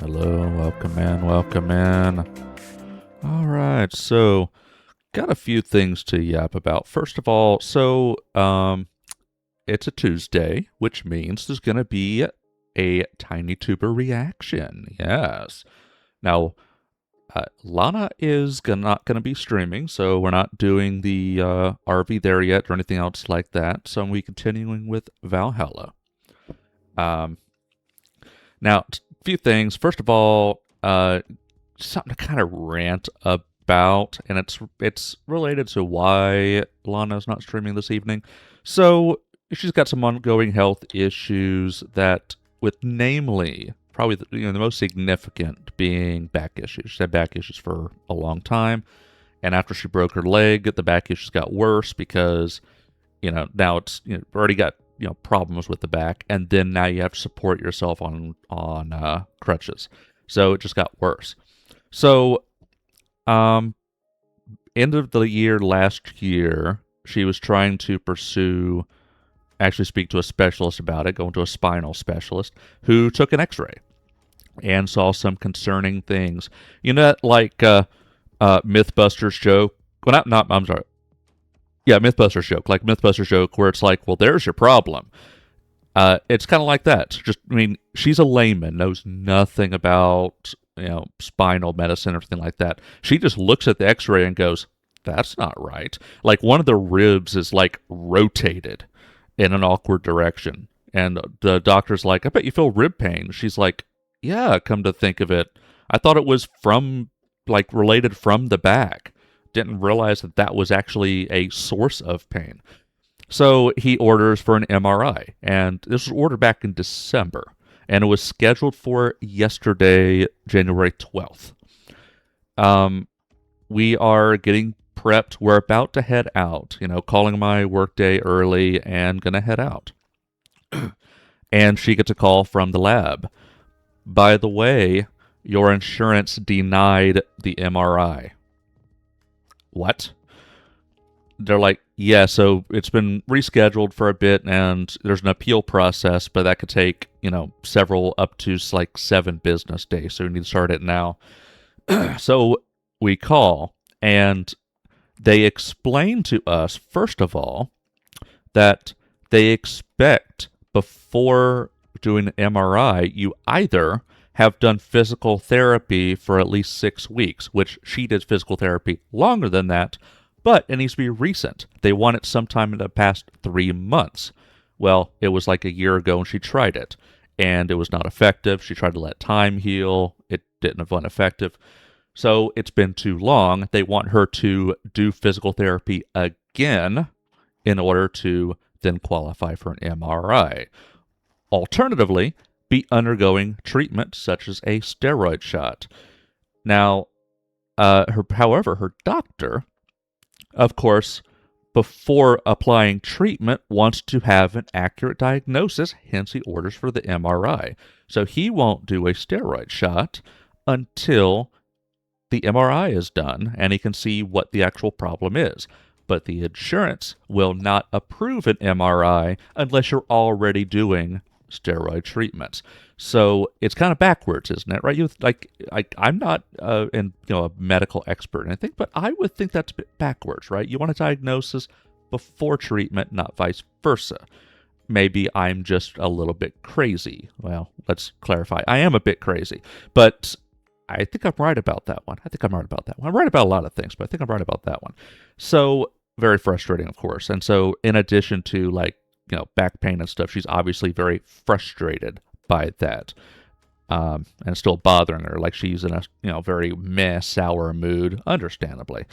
Hello, welcome in, welcome in. All right, so got a few things to yap about. First of all, it's a Tuesday, which means there's going to be a Tiny Tuber reaction. Yes. Now, Lana is not going to be streaming, so we're not doing the RV there yet or anything else like that. So we're continuing with Valhalla. Um, Now, a few things. First of all, something to kind of rant about, and it's related to why Lana's not streaming this evening. So she's got some ongoing health issues that, with namely probably the most significant being back issues. She had back issues for a long time, and after she broke her leg, the back issues got worse because now it's already got problems with the back, and then now you have to support yourself on crutches, so it just got worse. So end of the year last year, she was trying to actually speak to a specialist about it, going to a spinal specialist who took an x-ray and saw some concerning things. Like Mythbusters joke, well, not I'm sorry, yeah, Mythbusters joke, like Mythbusters joke, where it's like, well, there's your problem. It's kind of like that. She's a layman, knows nothing about spinal medicine or anything like that. She just looks at the X-ray and goes, "That's not right." Like one of the ribs is like rotated in an awkward direction, and the doctor's like, "I bet you feel rib pain." She's like, "Yeah, come to think of it, I thought it was related from the back. Didn't realize that was actually a source of pain." So he orders for an MRI, and this was ordered back in December, and it was scheduled for yesterday, January 12th. We are getting prepped. We're about to head out, calling my workday early and going to head out. And she gets a call from the lab. "By the way, your insurance denied the MRI." What? They're like, "Yeah, so it's been rescheduled for a bit, and there's an appeal process, but that could take, several up to 7 business days, so we need to start it now." So we call, and they explain to us, first of all, that they expect before doing an MRI, you either have done physical therapy for at least 6 weeks, which she did physical therapy longer than that, but it needs to be recent. They want it sometime in the past 3 months. Well, it was like a year ago and she tried it, and it was not effective. She tried to let time heal. It didn't have been effective. So it's been too long. They want her to do physical therapy again in order to then qualify for an MRI. Alternatively, be undergoing treatment such as a steroid shot. Now, however, her doctor, of course, before applying treatment, wants to have an accurate diagnosis, hence he orders for the MRI. So he won't do a steroid shot until the MRI is done and he can see what the actual problem is. But the insurance will not approve an MRI unless you're already doing steroid treatments. So it's kind of backwards, isn't it? Right? I'm not a medical expert or anything, but I would think that's a bit backwards, right? You want a diagnosis before treatment, not vice versa. Maybe I'm just a little bit crazy. Well, let's clarify. I am a bit crazy, but I think I'm right about that one. I'm right about a lot of things, but I think I'm right about that one. So very frustrating, of course. And so in addition to back pain and stuff, she's obviously very frustrated by that, and it's still bothering her. Like she's in a very sour mood, understandably.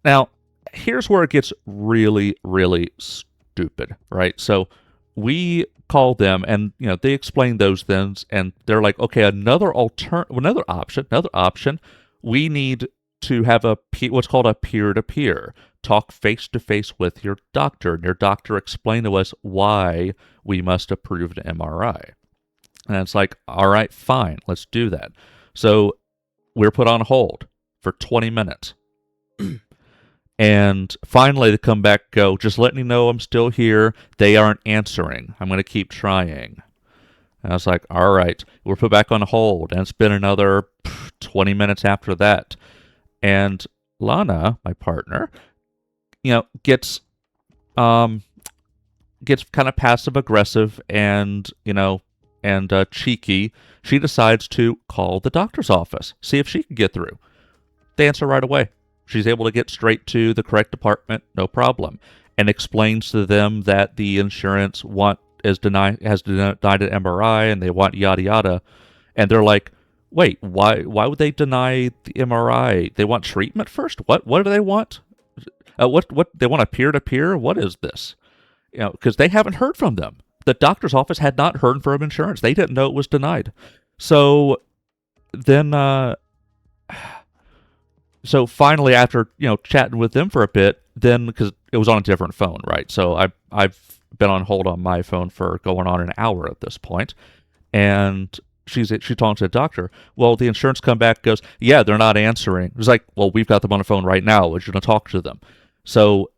Now, here's where it gets really, really stupid, right? So we call them, and they explain those things, and they're like, "Okay, another option. We need to have what's called a peer-to-peer. Talk face-to-face with your doctor, and your doctor explain to us why we must approve an MRI." And it's like, all right, fine, let's do that. So we're put on hold for 20 minutes. And finally they come back, go, "Just letting you know I'm still here. They aren't answering. I'm going to keep trying." And I was like, all right, we're put back on hold. And it's been another 20 minutes after that. And Lana, my partner, gets um, gets kind of passive aggressive and cheeky. She decides to call the doctor's office, see if she can get through. They answer right away. She's able to get straight to the correct department, no problem, and explains to them that the insurance has denied an MRI and they want yada yada, and they're like, wait, why would they deny the MRI? They want treatment first. What do they want? What they want, a peer to peer? What is this? Because they haven't heard from them. The doctor's office had not heard from insurance. They didn't know it was denied. So then, so finally, after chatting with them for a bit, then because it was on a different phone, right? So I've been on hold on my phone for going on an hour at this point, and she talks to the doctor. Well, the insurance come back, goes, yeah, they're not answering. It's like, well, we've got them on the phone right now. We're going to talk to them. So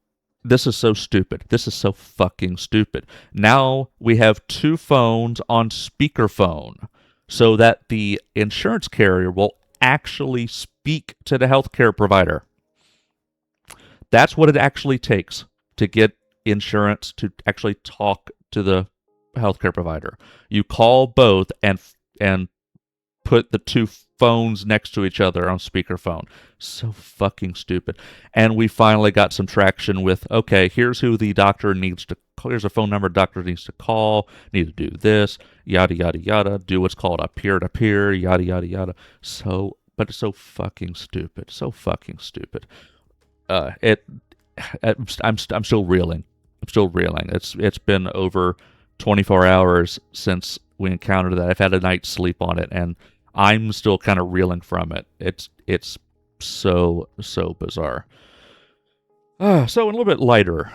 this is so stupid. This is so fucking stupid. Now we have two phones on speakerphone so that the insurance carrier will actually speak to the healthcare provider. That's what it actually takes to get insurance to actually talk to the healthcare provider. You call both and put the two phones next to each other on speakerphone. So fucking stupid. And we finally got some traction with, okay, here's who the doctor needs to call. Here's a phone number doctor needs to call, need to do this, yada, yada, yada, do what's called a peer-to-peer, yada, yada, yada. But it's so fucking stupid. So fucking stupid. I'm still reeling. I'm still reeling. It's been over 24 hours since we encountered that. I've had a night's sleep on it, and I'm still kind of reeling from it. It's so bizarre. So a little bit lighter.